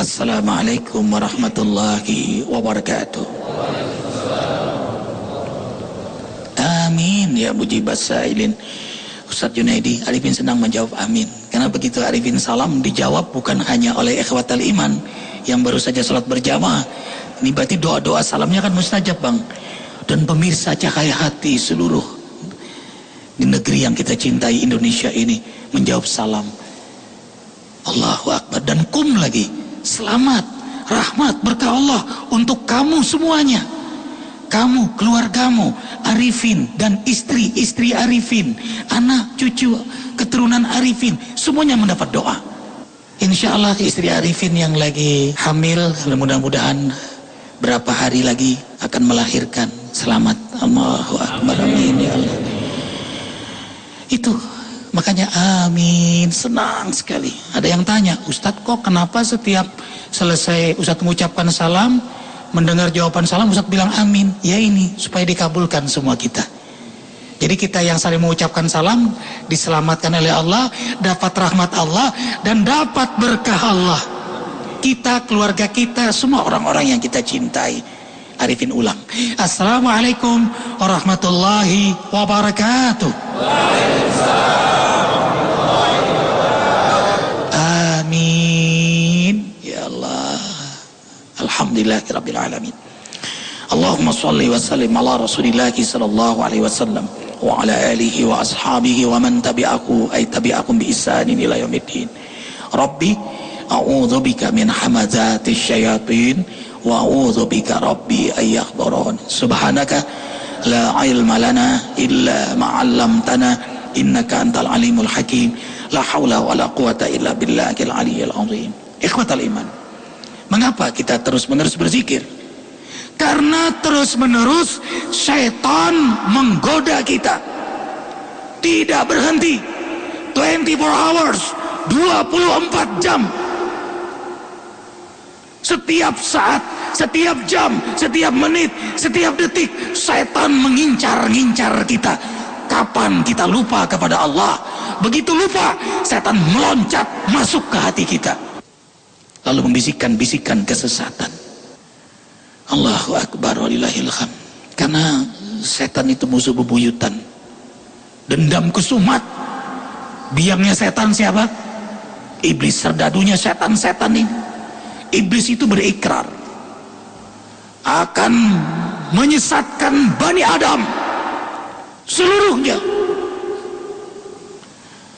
Assalamualaikum warahmatullahi wabarakatuh. Amin ya mujibas sa'ilin. Ustadz Junaidi, Arifin senang menjawab amin. Karena begitu Arifin salam dijawab bukan hanya oleh ikhwatal iman yang baru saja sholat berjamaah. Ini berarti doa-doa salamnya kan mustajab, Bang. Dan pemirsa Cahaya Hati seluruh di negeri yang kita cintai Indonesia ini menjawab salam. Allahu Akbar. Dan kum lagi, selamat, rahmat, berkah Allah untuk kamu semuanya. Kamu, keluargamu, Arifin dan istri-istri Arifin, anak, cucu, keturunan Arifin, semuanya mendapat doa. Insya Allah istri Arifin yang lagi hamil, mudah-mudahan berapa hari lagi akan melahirkan. Selamat. Allahu Akbar. Amin ya Allah. Itu makanya amin, senang sekali. Ada yang tanya, Ustadz kok kenapa setiap selesai Ustadz mengucapkan salam, mendengar jawaban salam, Ustadz bilang amin? Ya ini, supaya dikabulkan semua kita. Jadi kita yang saling mengucapkan salam, diselamatkan oleh Allah, dapat rahmat Allah, dan dapat berkah Allah. Kita, keluarga kita, semua orang-orang yang kita cintai. Arifin ulang. Assalamualaikum warahmatullahi wabarakatuh. Amin. Ya Allah. Alhamdulillahirabbil alamin. Allahumma shalli wa sallim ala Rasulillah sallallahu alaihi wasallam wa ala alihi wa ashabihi wa man tabi'akum bi ihsanin ila yaumiddin. Rabbi a'udzubika min hamazatis syayatin wa a'udzubika rabbi ay yahdurun. Subhanaka la ilma lana illa ma 'allamtana innaka antal alimul hakim. La haula wala quwata illa billahil aliyyil azim. Ikhwatal iman, mengapa kita terus-menerus berzikir? Karena terus-menerus syaitan menggoda kita. Tidak berhenti. 24 hours, 24 jam. Setiap saat, setiap jam, setiap menit, setiap detik, syaitan mengincar-ngincar kita. Kapan kita lupa kepada Allah? Begitu lupa, syaitan meloncat masuk ke hati kita, lalu membisikkan-bisikkan kesesatan. Allahu Akbar walillahil hamd. Karena setan itu musuh bebuyutan. Dendam kusumat. Biangnya setan siapa? Iblis, serdadunya setan-setan ini. Iblis itu berikrar akan menyesatkan Bani Adam seluruhnya.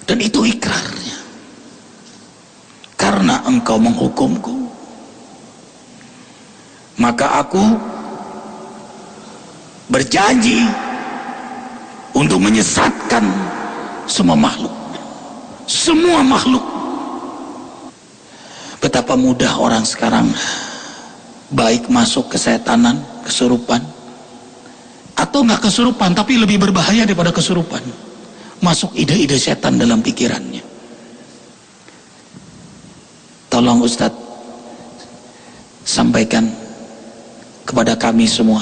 Dan itu ikrarnya. Karena engkau menghukumku, maka aku berjanji untuk menyesatkan semua makhluk. Semua makhluk. Betapa mudah orang sekarang baik masuk kesetanan, kesurupan, atau nggak kesurupan tapi lebih berbahaya daripada kesurupan, masuk ide-ide setan dalam pikirannya. Tolong Ustadz sampaikan kepada kami semua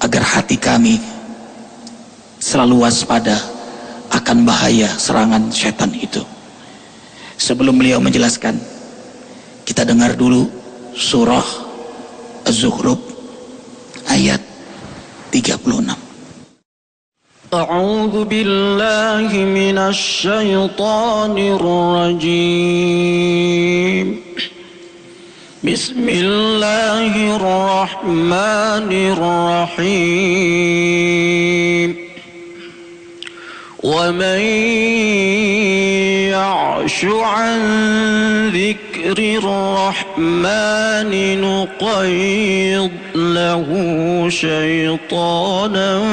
agar hati kami selalu waspada akan bahaya serangan setan itu. Sebelum beliau menjelaskan, kita dengar dulu surah Az-Zukhruf ayat 36. A'udzu billahi minasy syaithanir rajim. Bismillahirrahmanirrahim. Wa man ya'shu 'an dzikrir rahmani nuqayyid lahu syaitanan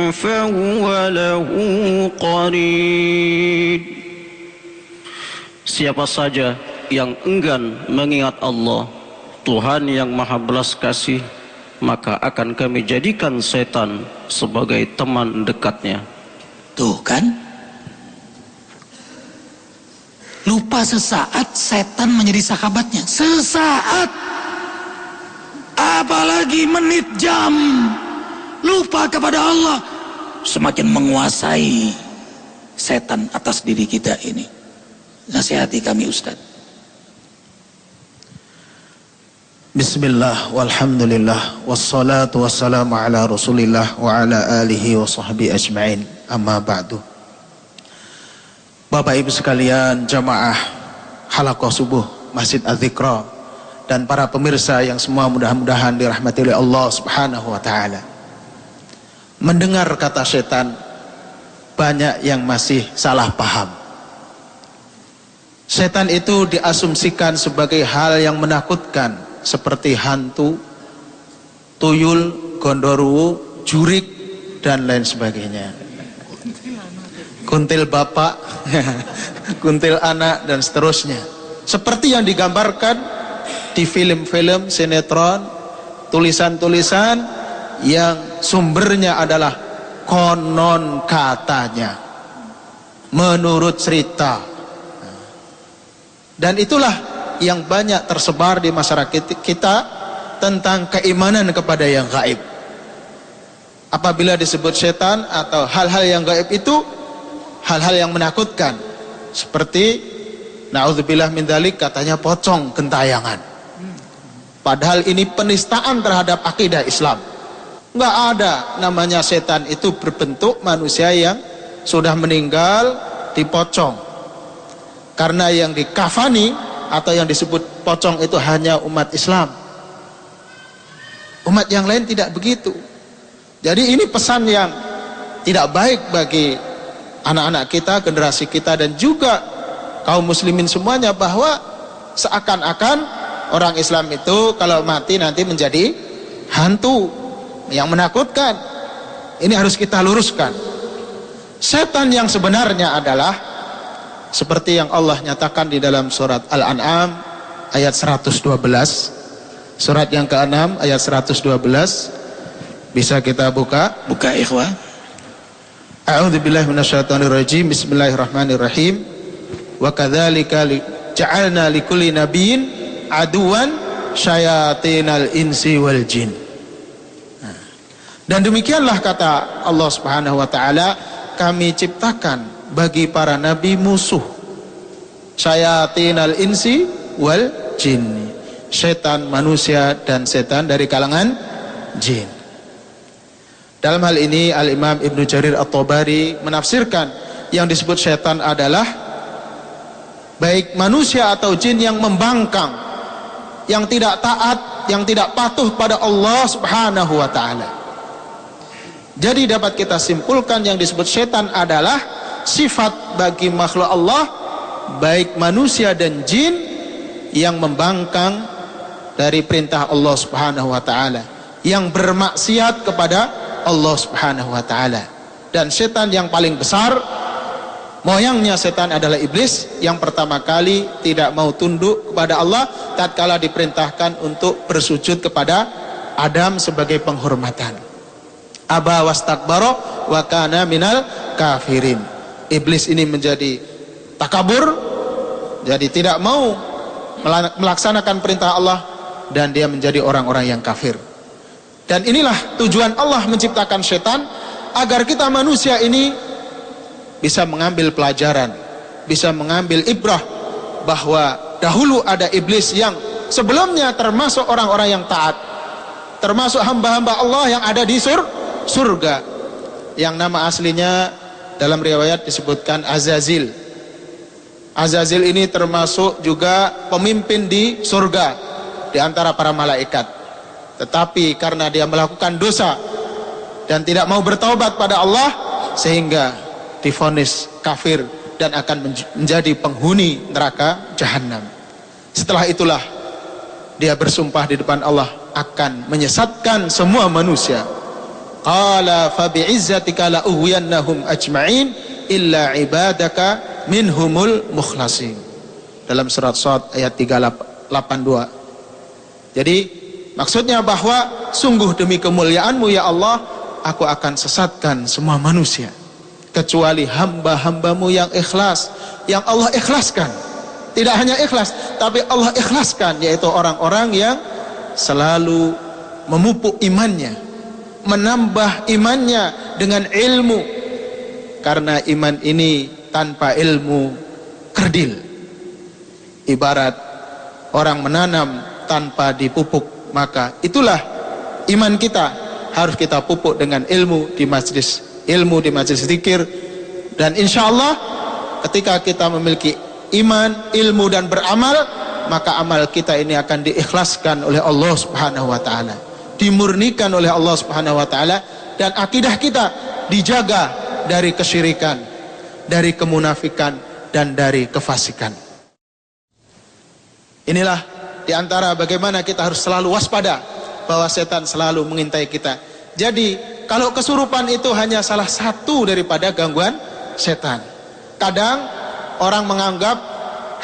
fahuwa lahu qarin. Siapa saja yang enggan mengingat Allah, Tuhan yang Maha Belas Kasih, maka akan kami jadikan setan sebagai teman dekatnya. Tuh kan, lupa sesaat setan menjadi sahabatnya. Sesaat, apalagi menit, jam, lupa kepada Allah, semakin menguasai setan atas diri kita ini. Nasihati kami Ustaz. Bismillah, walhamdulillah, wassalatu wassalamu ala rasulillah wa ala alihi wa sahbihi ajma'in, amma ba'du. Bapak ibu sekalian, jamaah halaqah subuh Masjid Az-Zikra, dan para pemirsa yang semua mudah-mudahan dirahmati oleh Allah subhanahu wa ta'ala. Mendengar kata setan, banyak yang masih salah paham. Setan itu diasumsikan sebagai hal yang menakutkan, seperti hantu, tuyul, gondoruo, jurik, dan lain sebagainya. Kuntil bapak, kuntil anak, dan seterusnya. Seperti yang digambarkan di film-film, sinetron, tulisan-tulisan yang sumbernya adalah konon katanya, menurut cerita. Dan itulah yang banyak tersebar di masyarakat kita tentang keimanan kepada yang gaib. Apabila disebut setan atau hal-hal yang gaib itu hal-hal yang menakutkan, seperti naudzubillah min dzalik, katanya pocong gentayangan. Padahal ini penistaan terhadap akidah Islam. Enggak ada namanya setan itu berbentuk manusia yang sudah meninggal dipocong. Karena yang dikafani atau yang disebut pocong itu hanya umat Islam. Umat yang lain tidak begitu. Jadi ini pesan yang tidak baik bagi anak-anak kita, generasi kita, dan juga kaum muslimin semuanya, bahwa seakan-akan orang Islam itu kalau mati nanti menjadi hantu yang menakutkan. Ini harus kita luruskan. Setan yang sebenarnya adalah seperti yang Allah nyatakan di dalam surat Al-An'am ayat 112. Surat yang ke-6 ayat 112. Bisa kita buka? Buka ikhwah. A'udzubillahi minasyaitonir rajim. Bismillahirrahmanirrahim. Wa kadzalika ja'alna likulli nabiyyin aduwan syayatinal insi wal jin. Dan demikianlah kata Allah Subhanahu wa taala, kami ciptakan bagi para nabi musuh, syayatinal insi wal jin, setan manusia dan setan dari kalangan jin. Dalam hal ini Al-Imam Ibnu Jarir At-Tabari menafsirkan yang disebut setan adalah baik manusia atau jin yang membangkang, yang tidak taat, yang tidak patuh pada Allah Subhanahu wa taala. Jadi dapat kita simpulkan yang disebut setan adalah sifat bagi makhluk Allah, baik manusia dan jin, yang membangkang dari perintah Allah Subhanahu wa taala, yang bermaksiat kepada Allah Subhanahu wa taala. Dan setan yang paling besar, moyangnya setan adalah iblis, yang pertama kali tidak mau tunduk kepada Allah tatkala diperintahkan untuk bersujud kepada Adam sebagai penghormatan. Aba wastakbara wa kana minal kafirin. Iblis ini menjadi takabur, jadi tidak mau melaksanakan perintah Allah, dan dia menjadi orang-orang yang kafir. Dan inilah tujuan Allah menciptakan setan, agar kita manusia ini bisa mengambil pelajaran, bisa mengambil ibrah, bahwa dahulu ada iblis yang sebelumnya termasuk orang-orang yang taat, termasuk hamba-hamba Allah yang ada di surga, yang nama aslinya dalam riwayat disebutkan Azazil. Azazil ini termasuk juga pemimpin di surga di antara para malaikat. Tetapi karena dia melakukan dosa dan tidak mau bertaubat pada Allah, sehingga divonis kafir dan akan menjadi penghuni neraka jahanam. Setelah itulah dia bersumpah di depan Allah akan menyesatkan semua manusia. Qala fa bi'izzatika la ughwiyannahum ajma'in illa ibadaka minhumul mukhlasin. Dalam surat Shad ayat 382. Jadi maksudnya bahwa sungguh demi kemuliaan-Mu ya Allah, aku akan sesatkan semua manusia kecuali hamba-hamba-Mu yang ikhlas, yang Allah ikhlaskan. Tidak hanya ikhlas, tapi Allah ikhlaskan, yaitu orang-orang yang selalu memupuk imannya, menambah imannya dengan ilmu. Karena iman ini tanpa ilmu kerdil. Ibarat orang menanam tanpa dipupuk. Maka itulah iman kita, harus kita pupuk dengan ilmu di majelis zikir. Dan insya Allah ketika kita memiliki iman, ilmu dan beramal, maka amal kita ini akan diikhlaskan oleh Allah Subhanahu wa taala, dimurnikan oleh Allah Subhanahu wa taala, dan akidah kita dijaga dari kesyirikan, dari kemunafikan, dan dari kefasikan. Inilah diantara bagaimana kita harus selalu waspada bahwa setan selalu mengintai kita. Jadi kalau kesurupan itu hanya salah satu daripada gangguan setan. Kadang orang menganggap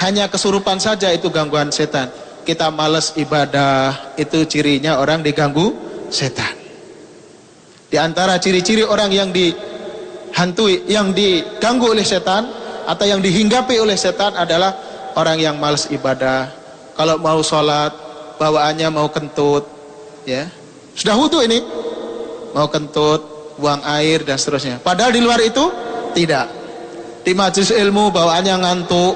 hanya kesurupan saja itu gangguan setan. Kita malas ibadah, itu cirinya orang diganggu setan. Di antara ciri-ciri orang yang dihantui, yang diganggu oleh setan atau yang dihinggapi oleh setan adalah orang yang malas ibadah. Kalau mau sholat, bawaannya mau kentut, ya. Sudah wudu ini, mau kentut, buang air dan seterusnya. Padahal di luar itu tidak. Di majelis ilmu bawaannya ngantuk.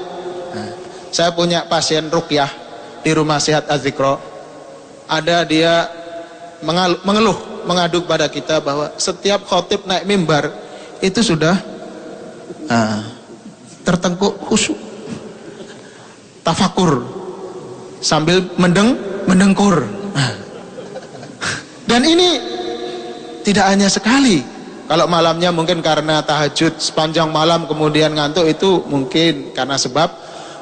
Nah, saya punya pasien ruqyah di Rumah Sehat Az-Zikra. Ada dia mengeluh, mengadu pada kita bahwa setiap khotib naik mimbar itu sudah tertengkuk khusyuk, tafakur, sambil mendengkur. Dan ini tidak hanya sekali. Kalau malamnya mungkin karena tahajud sepanjang malam kemudian ngantuk, itu mungkin karena sebab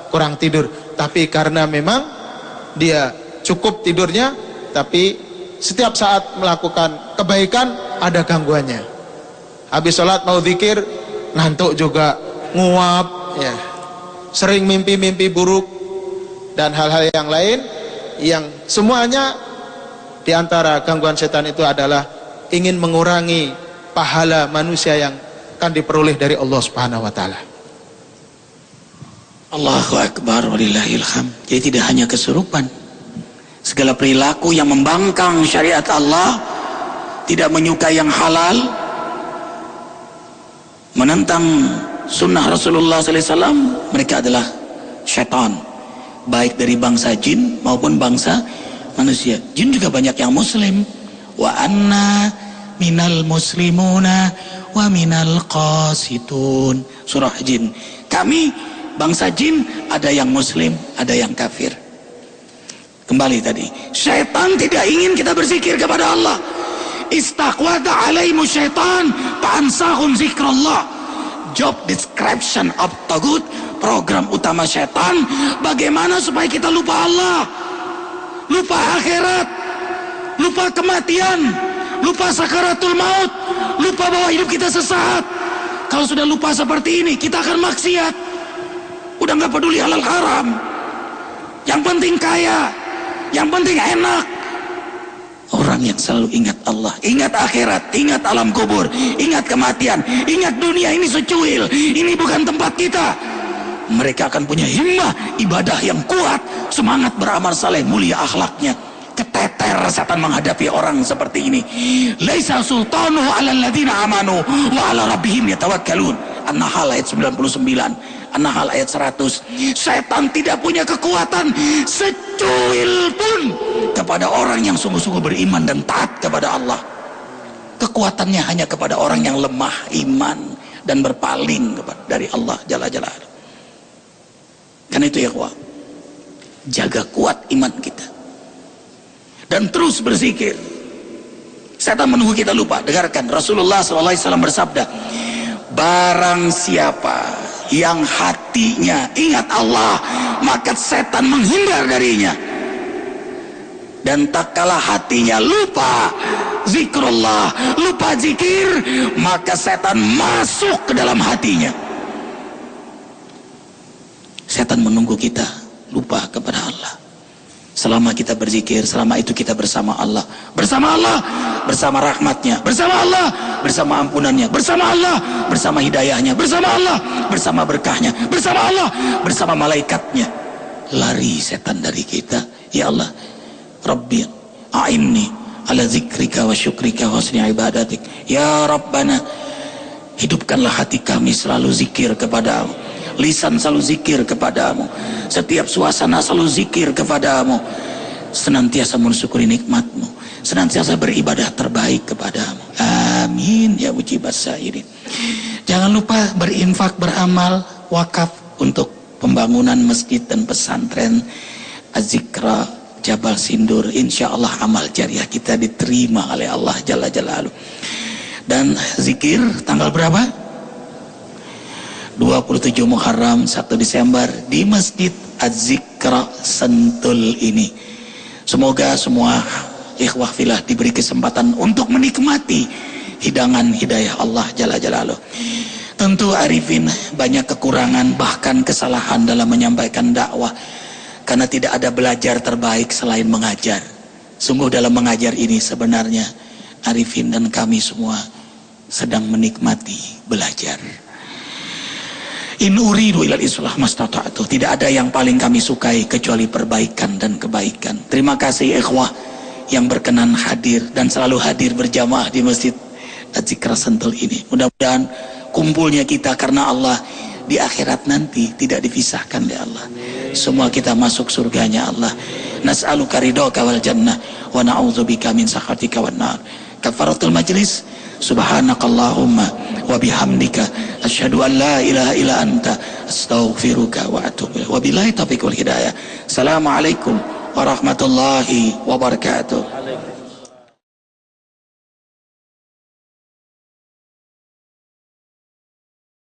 kurang tidur. Tapi karena memang dia cukup tidurnya, tapi setiap saat melakukan kebaikan ada gangguannya. Habis sholat mau zikir, ngantuk juga, nguap, ya. Sering mimpi-mimpi buruk dan hal-hal yang lain, yang semuanya diantara gangguan setan itu adalah ingin mengurangi pahala manusia yang akan diperoleh dari Allah Subhanahu wa taala. Allahu Akbar walillahil hamd. Jadi tidak hanya kesurupan, segala perilaku yang membangkang syariat Allah, tidak menyukai yang halal, menentang sunnah Rasulullah SAW, mereka adalah syaitan, baik dari bangsa jin maupun bangsa manusia. Jin juga banyak yang muslim. Wa anna minal muslimuna wa minal qasitun, surah jin. Kami bangsa jin ada yang muslim, ada yang kafir. Kembali tadi, syaitan tidak ingin kita berzikir kepada Allah. Istaqwada alaihimu syaitan fa'ansahum zikrullah. Job description of tagut, program utama syaitan, bagaimana supaya kita lupa Allah, lupa akhirat, lupa kematian, lupa sakaratul maut, lupa bahwa hidup kita sesaat. Kalau sudah lupa seperti ini, kita akan maksiat. Udah nggak peduli halal haram, yang penting kaya, yang penting enak. Orang yang selalu ingat Allah, ingat akhirat, ingat alam kubur, ingat kematian, ingat dunia ini secuil, ini bukan tempat kita, mereka akan punya himmah ibadah yang kuat, semangat beramal saleh, mulia akhlaknya. Keteter setan menghadapi orang seperti ini. Laisa sultanuhu 'alal ladzina amanu wa 'ala rabbihim yatawakkalun. An-Nahl ayat 99, An-Nahl ayat 100. Setan tidak punya kekuatan secuil pun kepada orang yang sungguh-sungguh beriman dan taat kepada Allah. Kekuatannya hanya kepada orang yang lemah iman dan berpaling dari Allah Jalla Jalaluhu. Karena itu ya kawan, jaga kuat iman kita dan terus berzikir. Setan menunggu kita lupa. Dengarkan, Rasulullah SAW bersabda, barang siapa yang hatinya ingat Allah, maka setan menghindar darinya. Dan tak kalah hatinya lupa zikrullah, lupa zikir, maka setan masuk ke dalam hatinya. Setan menunggu kita lupa kepada Allah. Selama kita berzikir, selama itu kita bersama Allah, bersama Allah, bersama rahmatnya, bersama Allah, bersama ampunannya, bersama Allah, bersama hidayahnya, bersama Allah, bersama berkahnya, bersama Allah, bersama malaikatnya. Lari setan dari kita. Ya Allah, Rabbi a'inni ala zikrika wa syukrika wa husni ibadatik. Ya Rabbana, hidupkanlah hati kami selalu zikir kepadamu, lisan selalu zikir kepadamu, setiap suasana selalu zikir kepadamu, senantiasa mensyukuri nikmat-Mu, senantiasa beribadah terbaik kepadamu. Amin ya mujibas sairin. Jangan lupa berinfak, beramal, wakaf untuk pembangunan masjid dan pesantren Az-Zikra Jabal Sindur. Insya Allah amal jariah kita diterima oleh Allah Jalla Jalaluh. Dan zikir tanggal berapa? 27 Muharram 1 Desember di Masjid Az-Zikra Sentul ini. Semoga semua ikhwah filah diberi kesempatan untuk menikmati hidangan hidayah Allah Jalla Jalaluh. Tentu arifin banyak kekurangan bahkan kesalahan dalam menyampaikan dakwah, karena tidak ada belajar terbaik selain mengajar. Sungguh dalam mengajar ini sebenarnya arifin dan kami semua sedang menikmati belajar. In uridu ilal islah mastata'tu. Tidak ada yang paling kami sukai kecuali perbaikan dan kebaikan. Terima kasih ikhwah yang berkenan hadir dan selalu hadir berjamaah di Masjid Az-Zikra Sentul ini. Mudah-mudahan kumpulnya kita karena Allah di akhirat nanti tidak dipisahkan oleh Allah. Semua kita masuk surganya Allah. Nas'aluka ridhaka wal jannah wa na'udzubika min sakhatika wan nar. Kafaratul majlis. Subhanakallahumma wa bihamdika asyhadu an la ilaha illa anta astaghfiruka wa atubu ilaik. Wabillahi taufiq wal hidayah. Assalamualaikum warahmatullahi wabarakatuh.